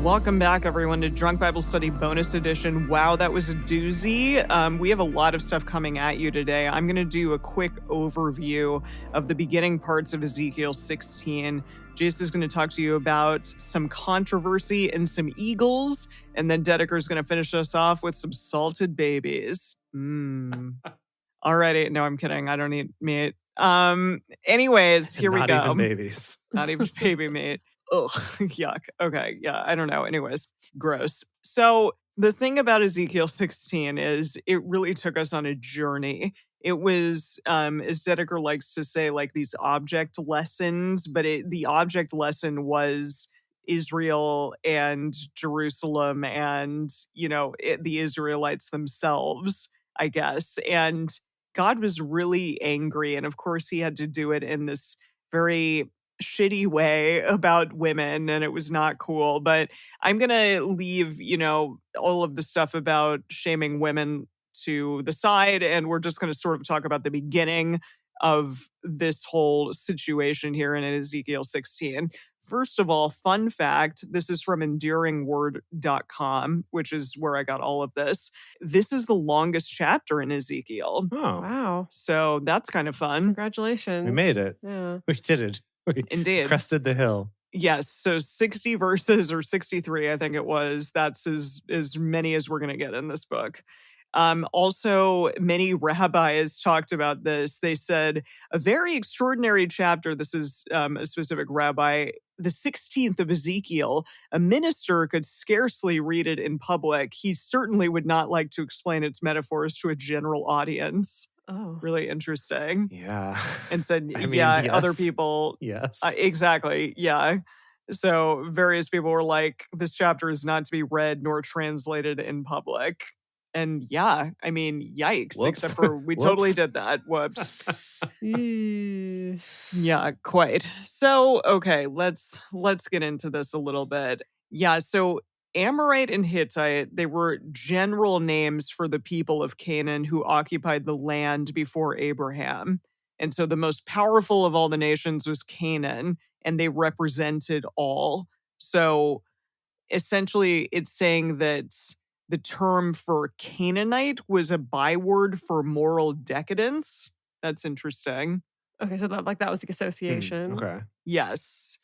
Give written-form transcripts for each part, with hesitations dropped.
Welcome back, everyone, to Drunk Bible Study Bonus Edition. Wow, that was a doozy. We have a lot of stuff coming at you today. I'm going to do a quick overview of the beginning parts of Ezekiel 16. Jace is going to talk to you about some controversy and some eagles, and then Dedeker is going to finish us off with some salted babies. Alrighty, no, I'm kidding. I don't eat meat. Anyways, here we go. Not even babies. Not even baby meat. Ugh, yuck. Okay, yeah, I don't know. Anyways, gross. So the thing about Ezekiel 16 is it really took us on a journey. It was, as Dedeker likes to say, like these object lessons, but the object lesson was Israel and Jerusalem and, the Israelites themselves, I guess. And God was really angry. And of course, he had to do it in this very shitty way about women, and it was not cool. But I'm going to leave, all of the stuff about shaming women to the side, and we're just going to sort of talk about the beginning of this whole situation here in Ezekiel 16. First of all, fun fact, this is from enduringword.com, which is where I got all of this. This is the longest chapter in Ezekiel. Oh, Wow. So that's kind of fun. Congratulations. we made it. Yeah. We did it. We Indeed. crested the hill. Yes, so 60 verses or 63, I think it was. That's as many as we're going to get in this book. Also, many rabbis talked about this. They said, a very extraordinary chapter. This is a specific rabbi. The 16th of Ezekiel, a minister could scarcely read it in public. He certainly would not like to explain its metaphors to a general audience. Oh. Really interesting. Yeah. And said, yes. other people. Yes. Exactly. Yeah. So various people were like, this chapter is not to be read nor translated in public. And yikes. Whoops. Except for we totally did that. Whoops. Yeah, quite. So, okay, let's get into this a little bit. Yeah, so Amorite and Hittite, they were general names for the people of Canaan who occupied the land before Abraham. And so the most powerful of all the nations was Canaan, and they represented all. So essentially, it's saying that the term for Canaanite was a byword for moral decadence. That's interesting. Okay, so that was the association. Okay. Yes.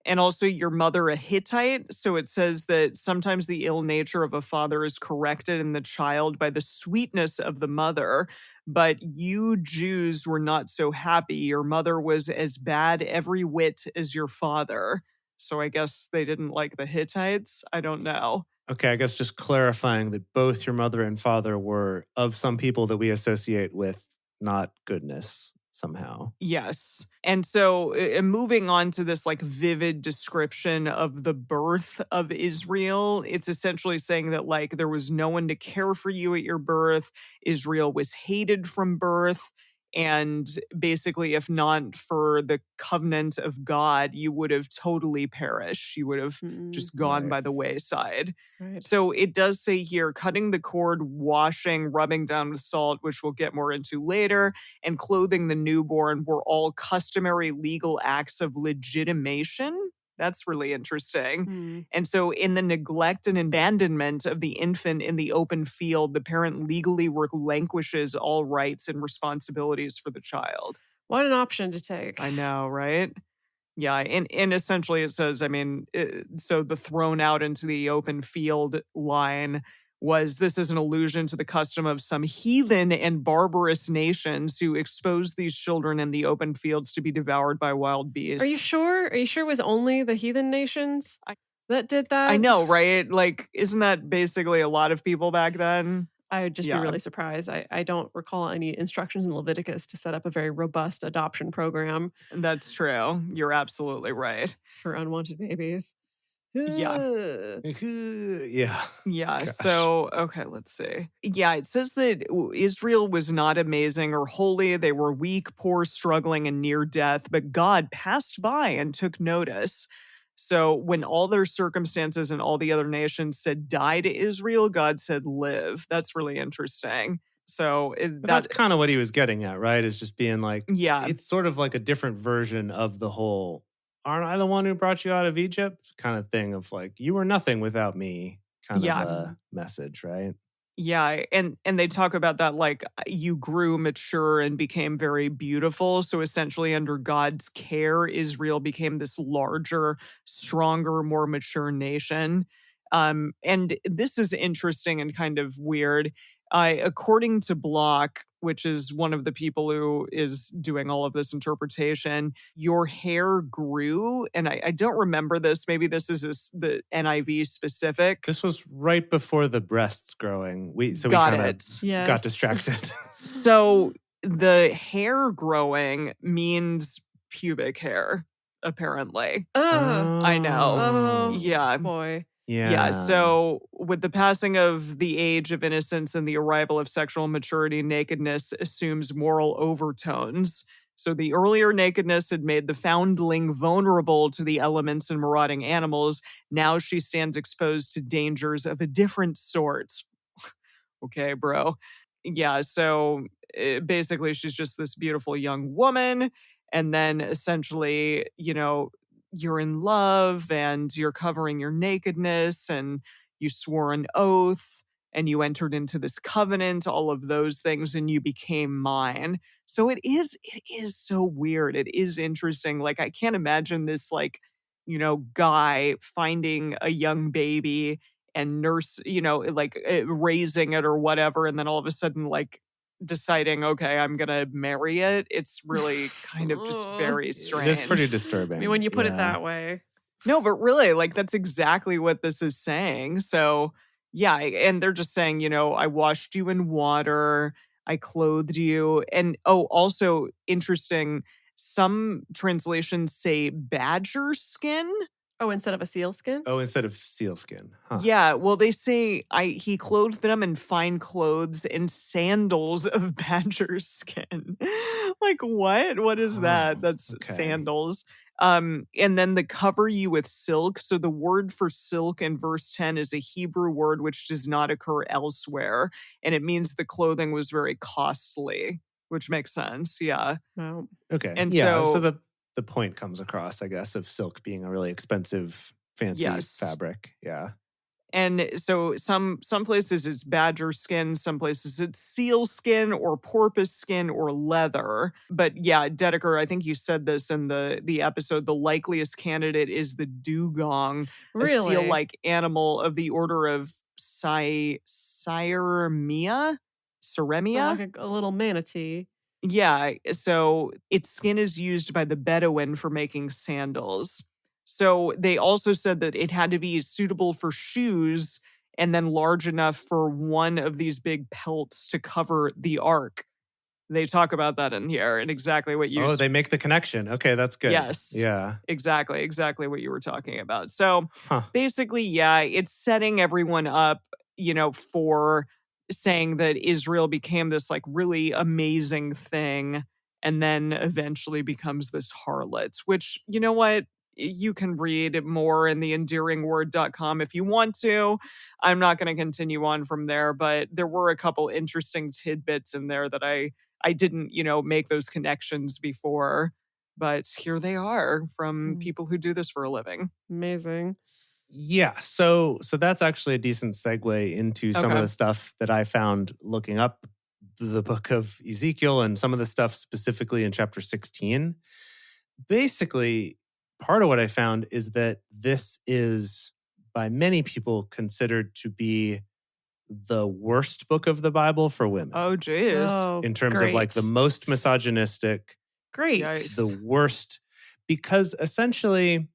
And also your mother a Hittite. So it says that sometimes the ill nature of a father is corrected in the child by the sweetness of the mother. But you Jews were not so happy. Your mother was as bad every whit as your father. So I guess they didn't like the Hittites. I don't know. Okay, I guess just clarifying that both your mother and father were of some people that we associate with not goodness somehow. Yes. And so moving on to this like vivid description of the birth of Israel, it's essentially saying that like there was no one to care for you at your birth. Israel was hated from birth. And basically, if not for the covenant of God, you would have totally perished. You would have just gone by the wayside. Right. So it does say here, cutting the cord, washing, rubbing down with salt, which we'll get more into later, and clothing the newborn were all customary legal acts of legitimation. That's really interesting. And so in the neglect and abandonment of the infant in the open field, the parent legally relinquishes all rights and responsibilities for the child. What an option to take. I know, right? Yeah, and essentially it says, so the thrown out into the open field line was, this is an allusion to the custom of some heathen and barbarous nations who exposed these children in the open fields to be devoured by wild beasts. Are you sure? Are you sure it was only the heathen nations that did that? I know, right? Like, isn't that basically a lot of people back then? I would just be really surprised. I don't recall any instructions in Leviticus to set up a very robust adoption program. That's true. You're absolutely right. For unwanted babies. Yeah. Yeah. Yeah. Gosh. So, okay, let's see. Yeah, it says that Israel was not amazing or holy. They were weak, poor, struggling, and near death, but God passed by and took notice. So when all their circumstances and all the other nations said die to Israel, God said live. That's really interesting. So that's kind of what he was getting at, right? Is just being like, yeah, it's sort of like a different version of the whole aren't I the one who brought you out of Egypt? Kind of thing of like, you were nothing without me kind of Yeah. a message, right? Yeah, and they talk about that like you grew mature and became very beautiful. So essentially under God's care, Israel became this larger, stronger, more mature nation. And this is interesting and kind of weird. According to Block, which is one of the people who is doing all of this interpretation, your hair grew, and I don't remember this. Maybe this is the NIV specific. This was right before the breasts growing. We Got kind of it. got Yes. distracted. So the hair growing means pubic hair, apparently. Ugh. I know. Oh, Yeah. boy. Yeah. Yeah. So with the passing of the age of innocence and the arrival of sexual maturity, nakedness assumes moral overtones. So the earlier nakedness had made the foundling vulnerable to the elements and marauding animals. Now she stands exposed to dangers of a different sort. Okay, bro. Yeah, so basically, she's just this beautiful young woman. And then essentially, you're in love and you're covering your nakedness and you swore an oath and you entered into this covenant, all of those things, and you became mine. So it is so weird. It is interesting. Like, I can't imagine this, like, guy finding a young baby and like raising it or whatever. And then all of a sudden, like deciding, okay, I'm going to marry it. It's really kind of just Oh, very It is pretty strange. I mean, when disturbing. you put it Yeah. that way. No, but really, like that's exactly what this is saying. So, yeah. And they're just saying, I washed you in water, I clothed you. And oh, also interesting. Some translations say badger skin. Oh, instead of a seal skin? Oh, instead of sealskin. Huh. Yeah, well, they say he clothed them in fine clothes and sandals of badger skin. Like, what? What is that? Oh, That's okay. sandals. And then the cover you with silk. So the word for silk in verse 10 is a Hebrew word which does not occur elsewhere. And it means the clothing was very costly, which makes sense. Yeah. Wow. Okay. And Yeah. So so, the point comes across, I guess, of silk being a really expensive, fancy yes. fabric. Yeah. And so some places it's badger skin, some places it's seal skin or porpoise skin or leather. But yeah, Dedeker, I think you said this in the episode. The likeliest candidate is the dugong, a Really? seal-like animal of the order of Siremia. So Siremia? like a little manatee. Yeah, so its skin is used by the Bedouin for making sandals. So they also said that it had to be suitable for shoes and then large enough for one of these big pelts to cover the ark. They talk about that in here and exactly what you Oh, they make the connection. Okay, that's good. Yes. Yeah. Exactly what you were talking about. So, Huh. basically, yeah, it's setting everyone up, for saying that Israel became this, like, really amazing thing and then eventually becomes this harlot, which, you know what? You can read more in the endearingword.com if you want to. I'm not gonna continue on from there, but there were a couple interesting tidbits in there that I didn't, make those connections before. But here they are from Hmm. people who do this for a living. Amazing. Yeah, so that's actually a decent segue into some of Okay. the stuff that I found looking up the book of Ezekiel and some of the stuff specifically in chapter 16. Basically, part of what I found is that this is by many people considered to be the worst book of the Bible for women Oh, geez. Oh, in terms of like the great. most misogynistic, Great. the Yikes. worst, because essentially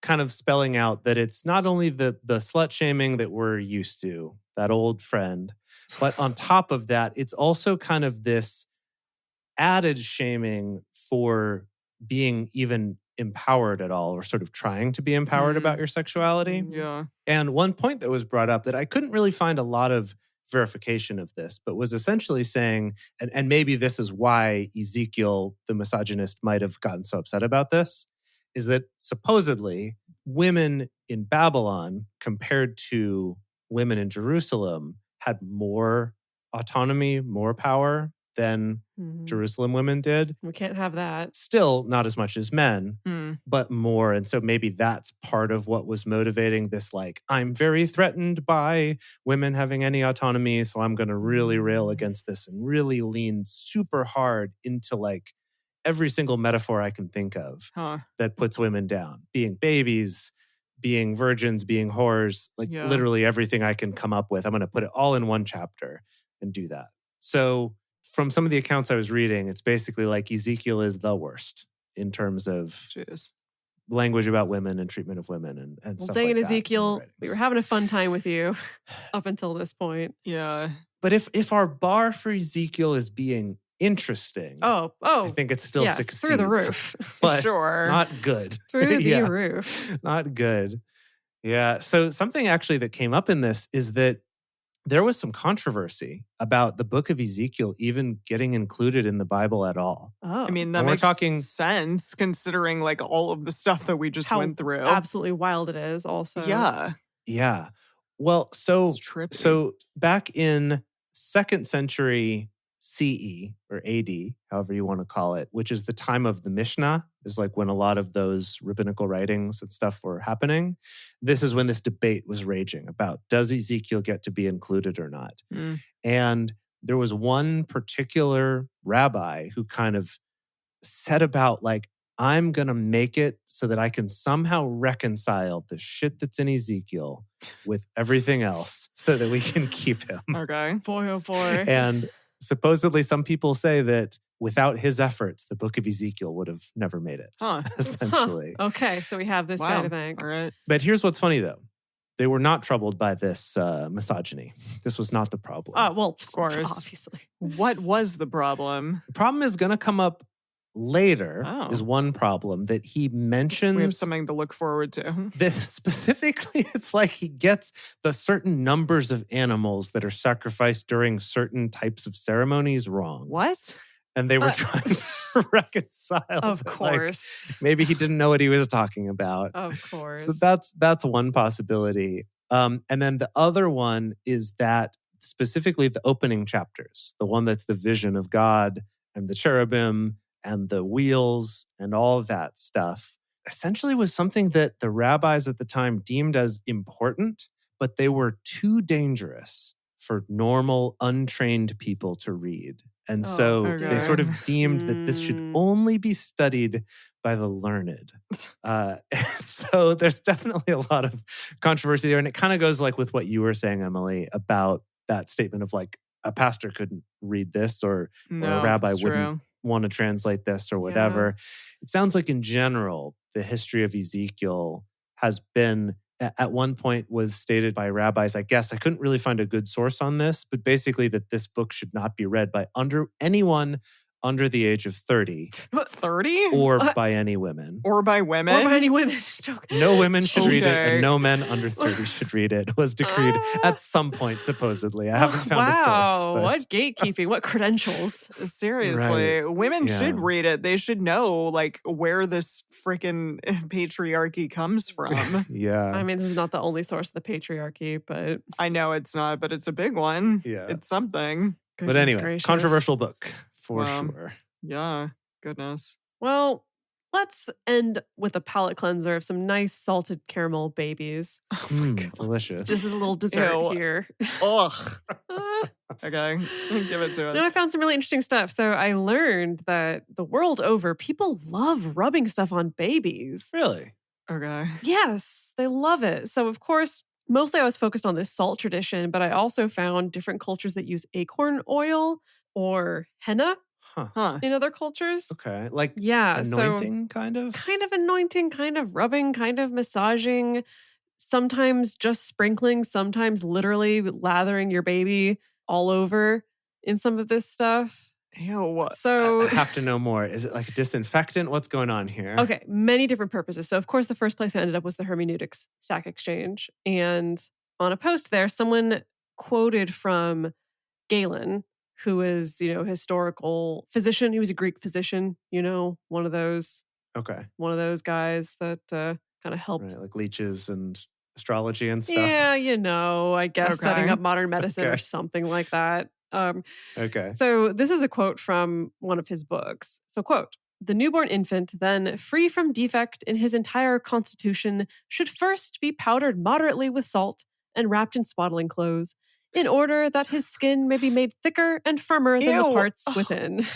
kind of spelling out that it's not only the slut shaming that we're used to, that old friend, but on top of that, it's also kind of this added shaming for being even empowered at all or sort of trying to be empowered about Mm, your sexuality. Mm. yeah. And one point that was brought up that I couldn't really find a lot of verification of this, but was essentially saying, and maybe this is why Ezekiel, the misogynist, might have gotten so upset about this, is that supposedly women in Babylon compared to women in Jerusalem had more autonomy, more power. than Mhm. Jerusalem women did. We can't have that. Still not as much as men, Hmm. but more. And so maybe that's part of what was motivating this, like, I'm very threatened by women having any autonomy. So I'm going to really rail against this and really lean super hard into like every single metaphor I can think of Huh. that puts women down, being babies, being virgins, being whores, like Yeah. literally everything I can come up with. I'm going to put it all in one chapter and do that. So from some of the accounts I was reading, it's basically like Ezekiel is the worst in terms of Jeez. language about women and treatment of women and Well, stuff dang like it, that. in the Ezekiel, we were writings. having a fun time with you up until this point. Yeah. But if our bar for Ezekiel is being interesting, I Oh, think it still yes, succeeds. through the roof. But Sure. not good. Through the Yeah, roof. not good. Yeah. So something actually that came up in this is that there was some controversy about the book of Ezekiel even getting included in the Bible at all. Oh, I mean, that And we're makes talking, sense considering like all of the stuff that we just how went through. absolutely wild it is. Also, Yeah. yeah. Well, It's so trippy. back in 2nd century CE or AD, however you want to call it, which is the time of the Mishnah, is like when a lot of those rabbinical writings and stuff were happening. This is when this debate was raging about, does Ezekiel get to be included or not? Mm. And there was one particular rabbi who kind of set about like, I'm going to make it so that I can somehow reconcile the shit that's in Ezekiel with everything else so that we can keep him. Okay. boy, oh boy. And supposedly some people say that without his efforts, the book of Ezekiel would have never made it, Huh. essentially. Huh. Okay, so we have this guy Wow. to thank. All right. But here's what's funny, though. They were not troubled by this misogyny. This was not the problem. Oh, well, Of course. obviously. What was the problem? The problem is going to come up later, Oh. is one problem that he mentions. We have something to look forward to. This specifically, it's like he gets the certain numbers of animals that are sacrificed during certain types of ceremonies wrong. What? And they were trying to reconcile. Of that, like, course. maybe he didn't know what he was talking about. Of course. So that's one possibility. And then the other one is that specifically the opening chapters, the one that's the vision of God and the cherubim and the wheels and all of that stuff, essentially was something that the rabbis at the time deemed as important, but they were too dangerous for normal, untrained people to read. And so okay. they sort of deemed that this should Mm. only be studied by the learned. So there's definitely a lot of controversy there. And it kind of goes like with what you were saying, Emily, about that statement of like a pastor couldn't read this or No, a rabbi it's wouldn't true. want to translate this or whatever. It sounds like in general, the history of Ezekiel has been at one point was stated by rabbis, I guess I couldn't really find a good source on this, but basically that this book should not be read by anyone under the age of 30 30? or What? by any women. Or by women? Or by any women. Joke. No women should read it, Okay. and no men under 30 should read it, was decreed at some point, supposedly. I haven't found a source. Wow, But what gatekeeping, what credentials. Seriously. Women Yeah. should read it. They should know like where this freaking patriarchy comes from. Yeah. I mean, this is not the only source of the patriarchy, but I know it's not, but it's a big one. Yeah. It's something. But goodness anyway, gracious. controversial book for Wow. sure. Yeah. Goodness. Well, let's end with a palate cleanser of some nice salted caramel babies. Delicious. This is a little dessert Ew. here. Ugh. Uh, Okay. Give it to us. No, I found some really interesting stuff. So I learned that the world over, people love rubbing stuff on babies. Really? Okay. Yes, they love it. So, of course, mostly I was focused on this salt tradition, but I also found different cultures that use acorn oil or henna Huh. in other cultures. Okay. Like Yeah, anointing, kind so of? kind of anointing, kind of rubbing, kind of massaging, sometimes just sprinkling, sometimes literally lathering your baby all over in some of this stuff. Ew. So I have to know more. Is it like a disinfectant? What's going on here? okay, many different purposes. So, of course, the first place I ended up was the Hermeneutics Stack Exchange. And on a post there, someone quoted from Galen, who is, historical physician. He was a Greek physician, one of those Okay. guys that kind of helped. Right. Like leeches and astrology and stuff. Yeah, I guess setting Okay. up modern medicine or Okay. something like that. Okay. So this is a quote from one of his books. So, quote, "The newborn infant, then free from defect in his entire constitution, should first be powdered moderately with salt and wrapped in swaddling clothes, in order that his skin may be made thicker and firmer than the Ew. parts within."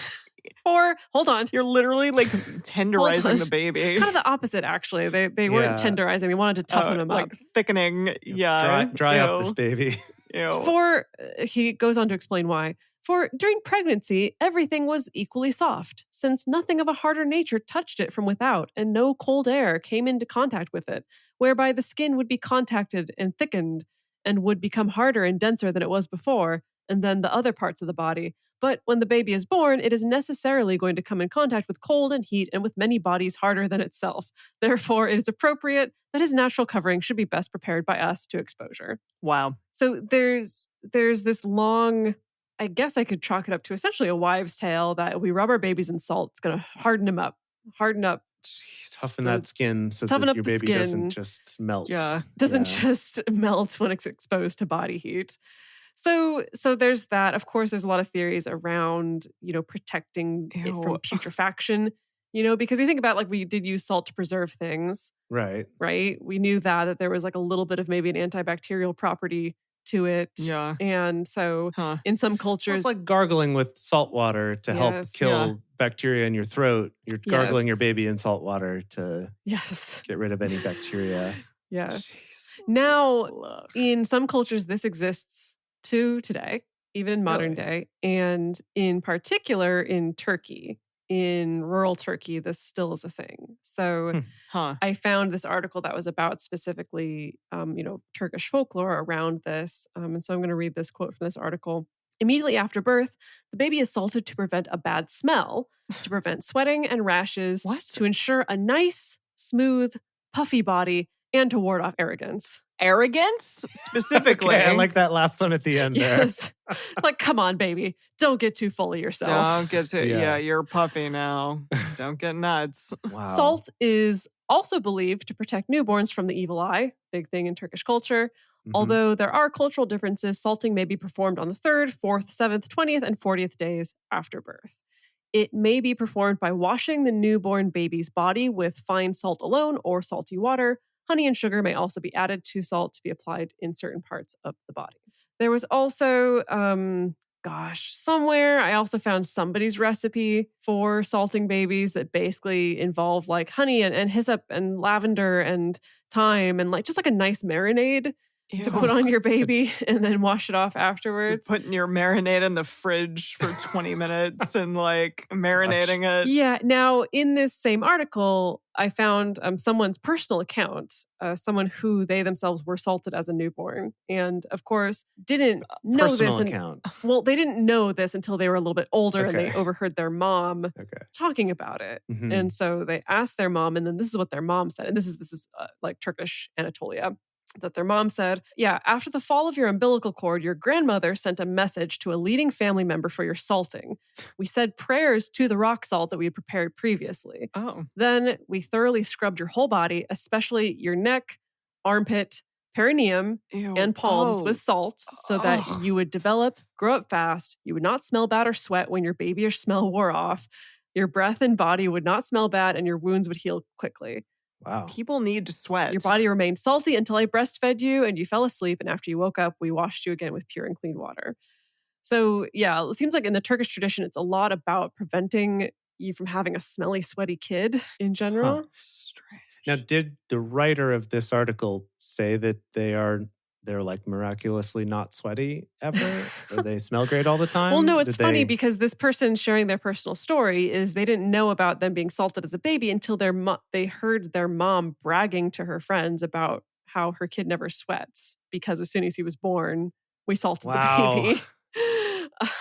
Or, hold on, You're literally like hold tenderizing on. the baby. Kind of the opposite, actually. They weren't Yeah. tenderizing, they wanted to toughen him Like up. thickening. Yeah. Dry up this Ew. baby. Ew. For, he goes on to explain why. For during pregnancy, everything was equally soft, since nothing of a harder nature touched it from without, and no cold air came into contact with it, whereby the skin would be contacted and thickened, and would become harder and denser than it was before, and then the other parts of the body. But when the baby is born, it is necessarily going to come in contact with cold and heat, and with many bodies harder than itself. Therefore, it is appropriate that his natural covering should be best prepared by us to exposure. Wow. So there's this long, I guess I could chalk it up to essentially a wives' tale that we rub our babies in salt. It's going to harden them up, Toughen that skin so toughen that up your the baby skin. doesn't just melt. Yeah. Doesn't Yeah. just melt when it's exposed to body heat. So there's that. Of course, there's a lot of theories around, protecting it Ew. from putrefaction, because you think about, like, we did use salt to preserve things, Right. right? We knew that there was like a little bit of maybe an antibacterial property to it. Yeah. And so Huh. in some Well, cultures, it's like gargling with salt water to help Yes. kill Yeah. bacteria in your throat. You're gargling your Yes. baby in salt water to yes. get rid of any bacteria. Yes. Jeez. Now, Love. in some cultures, this exists to today, even in modern Really? day. And in particular, in Turkey, in rural Turkey, this still is a thing. So Huh. I found this article that was about specifically, Turkish folklore around this. And so I'm going to read this quote from this article. Immediately after birth, the baby is salted to prevent a bad smell, to prevent sweating and rashes, What? to ensure a nice, smooth, puffy body, and to ward off arrogance. Arrogance? Specifically. Okay, I like that last one at the end there. Yes. Like, come on, baby. Don't get too full of yourself. Don't get to, Yeah. yeah, you're puffy now. Don't get nuts. Wow. Salt is also believed to protect newborns from the evil eye, big thing in Turkish culture. Mhm. Although there are cultural differences, salting may be performed on the 3rd, 4th, 7th, 20th, and 40th days after birth. It may be performed by washing the newborn baby's body with fine salt alone or salty water. Honey and sugar may also be added to salt to be applied in certain parts of the body. There was also, somewhere I also found somebody's recipe for salting babies that basically involved like honey and hyssop and lavender and thyme and like just like a nice marinade to put on your baby and then wash it off You're afterwards. putting your marinade in the fridge for 20 minutes and like marinating it. Yeah. Now, in this same article, I found someone's personal account, someone who they themselves were salted as a newborn, and of course didn't know Personal this. account. Well, they didn't know this until they were a little bit older, and they Okay. overheard their mom Okay. talking about it. Mhm. And so they asked their mom, and then this is what their mom said. And this is like Turkish Anatolia. That their mom said, yeah, after the fall of your umbilical cord, your grandmother sent a message to a leading family member for your salting. We said prayers to the rock salt that we had prepared previously. Oh. Then we thoroughly scrubbed your whole body, especially your neck, armpit, perineum, Ew. and palms Oh. with salt so that Ugh. you would develop, grow up fast. You would not smell bad or sweat when your baby or smell wore off. Your breath and body would not smell bad, and your wounds would heal quickly. Wow. People need to sweat. Your body remained salty until I breastfed you and you fell asleep. And after you woke up, we washed you again with pure and clean water. So, yeah, it seems like in the Turkish tradition, it's a lot about preventing you from having a smelly, sweaty kid in general. Strange. Now, did the writer of this article say that they're like miraculously not sweaty ever? Or they smell great all the time? Well, no, it's Did funny they- because this person sharing their personal story is they didn't know about them being salted as a baby until they heard their mom bragging to her friends about how her kid never sweats because as soon as he was born, we salted Wow. the baby.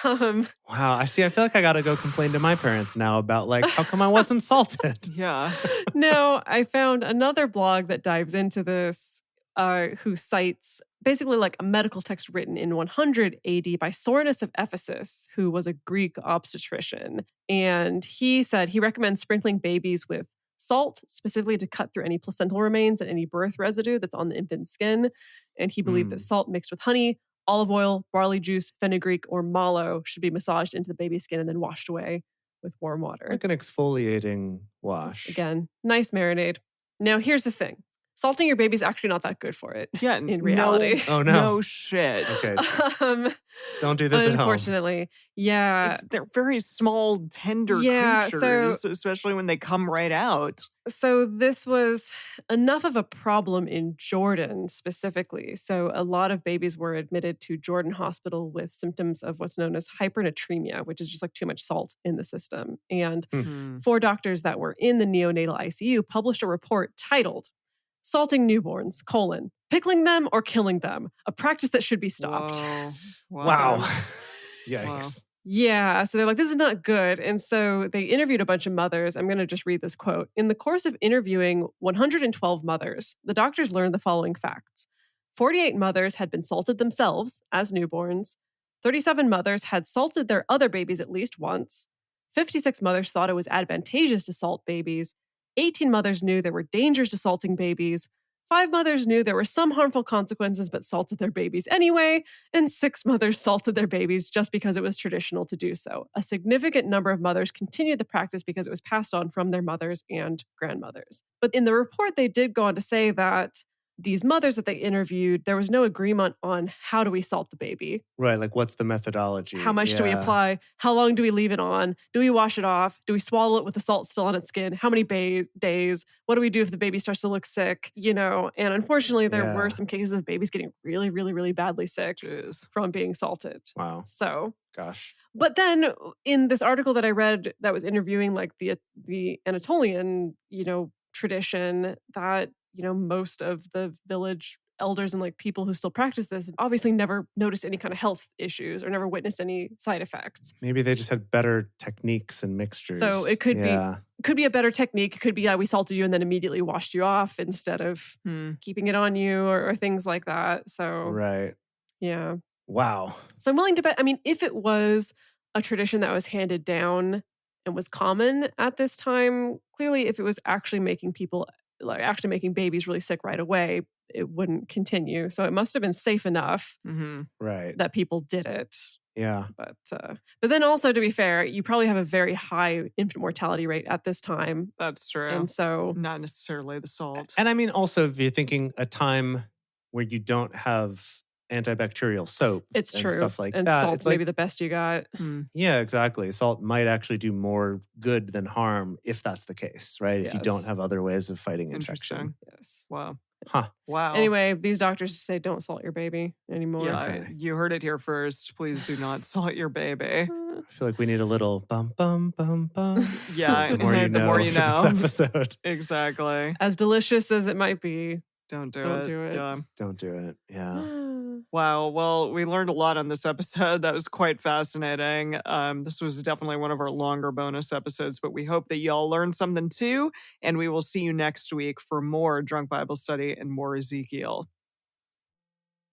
Wow. I see. I feel like I got to go complain to my parents now about like, how come I wasn't salted? Yeah. No, I found another blog that dives into this, who cites basically like a medical text written in 100 AD by Soranus of Ephesus, who was a Greek obstetrician. And he said he recommends sprinkling babies with salt, specifically to cut through any placental remains and any birth residue that's on the infant's skin. And he believed that salt mixed with honey olive oil, barley juice, fenugreek, or mallow should be massaged into the baby's skin and then washed away with warm water. Like an exfoliating wash. Again, nice marinade. Now, here's the thing. Salting your baby's actually not that good for it. Yeah, in reality. Oh, no. No shit. Okay. um, Don't do this at home. Unfortunately. Yeah. They're very small, tender Yeah, creatures, especially when they come right out. So this was enough of a problem in Jordan specifically. So a lot of babies were admitted to Jordan Hospital with symptoms of what's known as hypernatremia, which is just like too much salt in the system. And Hmm. 4 doctors that were in the neonatal ICU published a report titled Salting Newborns, Pickling Them or Killing Them, a practice that should be stopped. Whoa. Wow. Yikes. Yeah, so they're like, this is not good. And so they interviewed a bunch of mothers. I'm going to just read this quote. In the course of interviewing 112 mothers, the doctors learned the following facts. 48 mothers had been salted themselves as newborns. 37 mothers had salted their other babies at least once. 56 mothers thought it was advantageous to salt babies. 18 mothers knew there were dangers to salting babies. 5 mothers knew there were some harmful consequences but salted their babies anyway, and 6 mothers salted their babies just because it was traditional to do so. A significant number of mothers continued the practice because it was passed on from their mothers and grandmothers. But in the report, they did go on to say that these mothers that they interviewed, there was no agreement on how do we salt the baby. Right. Like, what's the methodology? How much do we apply? How long do we leave it on? Do we wash it off? Do we swallow it with the salt still on its skin? How many days? What do we do if the baby starts to look sick? And unfortunately, there were some cases of babies getting really, really, really badly sick from being salted. Wow. So, gosh. But then in this article that I read that was interviewing like the Anatolian, tradition that, most of the village elders and like people who still practice this obviously never noticed any kind of health issues or never witnessed any side effects. Maybe they just had better techniques and mixtures. So it could be a better technique. It could be, we salted you and then immediately washed you off instead of keeping it on you or things like that. So, right. Yeah. Wow. So I'm willing to bet, if it was a tradition that was handed down and was common at this time, clearly if it was actually making making babies really sick right away, it wouldn't continue. So it must have been safe enough right. that people did it. Yeah. But then also, to be fair, you probably have a very high infant mortality rate at this time. That's true. And so not necessarily the salt. And also, if you're thinking a time where you don't have antibacterial soap, it's and true. Stuff like and that. Salt's it's like, maybe the best you got. Yeah, exactly. Salt might actually do more good than harm if that's the case, right? Yes. If you don't have other ways of fighting infection. Yes. Wow. Huh. Wow. Anyway, these doctors say don't salt your baby anymore. Yeah, Okay. you heard it here first. Please do not salt your baby. I feel like we need a little bum bum bum bum. Yeah, the more you know. more you for know. This episode. Exactly. As delicious as it might be, Don't do don't it. do it. Yeah. Don't do it. Yeah. Wow. Well, we learned a lot on this episode. That was quite fascinating. This was definitely one of our longer bonus episodes, but we hope that y'all learned something too. And we will see you next week for more Drunk Bible Study and more Ezekiel.